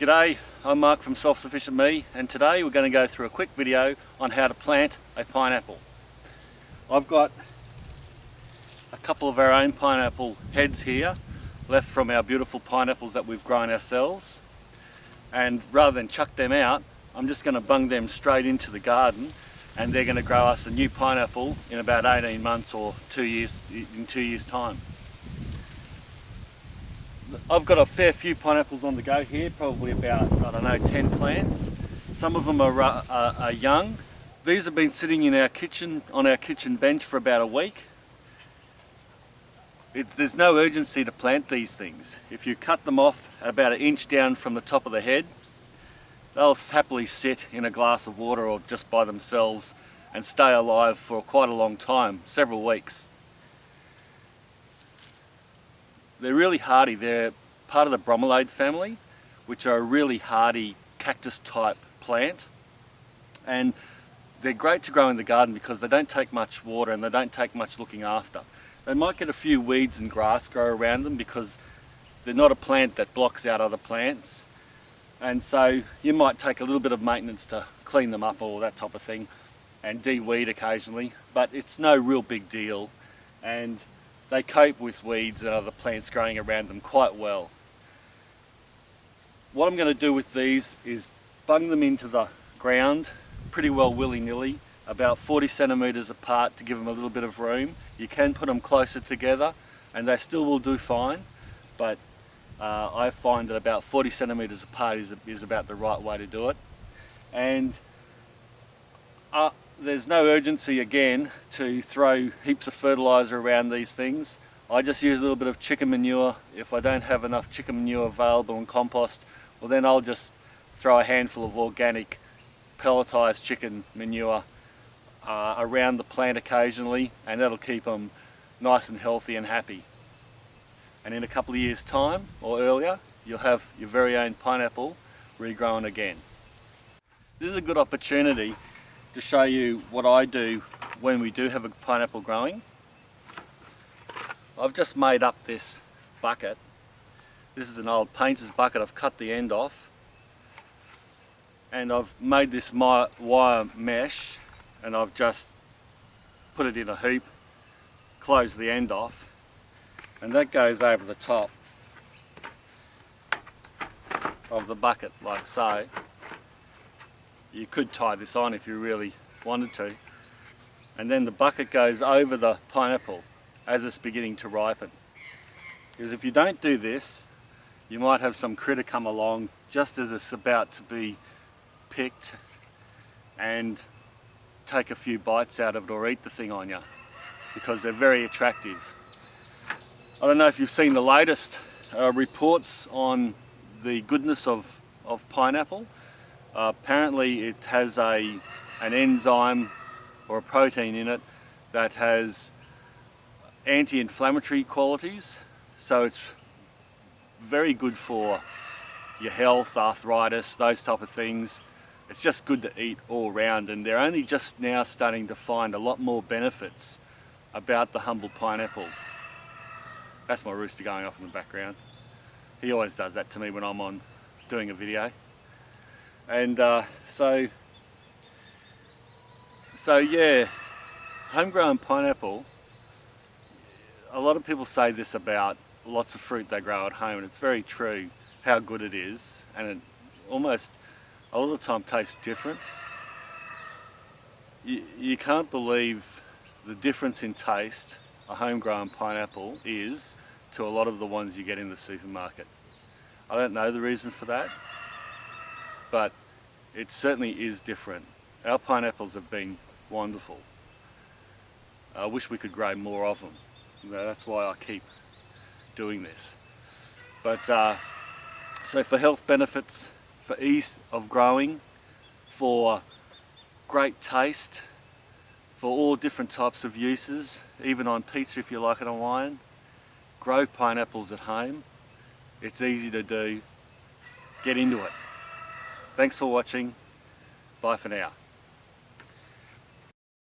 G'day, I'm Mark from Self Sufficient Me, and today we're going to go through a quick video on how to plant a pineapple. I've got a couple of our own pineapple heads here left from our beautiful pineapples that we've grown ourselves, and rather than chuck them out, I'm just going to bung them straight into the garden, and they're going to grow us a new pineapple in about 18 months or 2 years, in 2 years time. I've got a fair few pineapples on the go here, probably about, 10 plants. Some of them are young. These have been sitting in our kitchen, on our kitchen bench for about a week. There's no urgency to plant these things. If you cut them off at about 1 inch down from the top of the head, they'll happily sit in a glass of water or just by themselves and stay alive for quite a long time, several weeks. They're really hardy. They're part of the bromeliad family, which are a really hardy cactus type plant, and they're great to grow in the garden because they don't take much water and they don't take much looking after. They might get a few weeds and grass grow around them because they're not a plant that blocks out other plants, and so you might take a little bit of maintenance to clean them up or that type of thing and de-weed occasionally, but it's no real big deal, and they cope with weeds and other plants growing around them quite well. What I'm going to do with these is bung them into the ground pretty well willy-nilly, about 40 centimetres apart to give them a little bit of room. You can put them closer together and they still will do fine, but I find that about 40 centimetres apart is about the right way to do it. And there's no urgency again to throw heaps of fertiliser around these things. I just use a little bit of chicken manure. If I don't have enough chicken manure available and compost, well then I'll just throw a handful of organic pelletized chicken manure around the plant occasionally, and that'll keep them nice and healthy and happy. And in a couple of years time or earlier, you'll have your very own pineapple regrown again. This is a good opportunity to show you what I do when we do have a pineapple growing. I've just made up this bucket. This is an old painter's bucket. I've cut the end off and I've made this wire mesh, and I've just put it in a hoop, closed the end off, and that goes over the top of the bucket like so. You could tie this on if you really wanted to, and then the bucket goes over the pineapple as it's beginning to ripen. Because if you don't do this, you might have some critter come along just as it's about to be picked and take a few bites out of it or eat the thing on you, because they're very attractive. I don't know if you've seen the latest reports on the goodness of pineapple. Apparently it has an enzyme or a protein in it that has anti-inflammatory qualities, so it's very good for your health, arthritis, those type of things. It's just good to eat all round, and they're only just now starting to find a lot more benefits about the humble pineapple. That's my rooster going off in the background. He always does that to me when I'm on doing a video. And so yeah, homegrown pineapple, a lot of people say this about lots of fruit they grow at home, and it's very true how good it is, and it almost a lot of the time tastes different. You can't believe the difference in taste a homegrown pineapple is to a lot of the ones you get in the supermarket. I don't know the reason for that, but it certainly is different. Our pineapples have been wonderful. I wish we could grow more of them. That's why I keep doing this. But so for health benefits, for ease of growing, for great taste, for all different types of uses, even on pizza if you like it on wine, grow pineapples at home. It's easy to do. Get into it. Thanks for watching. Bye for now.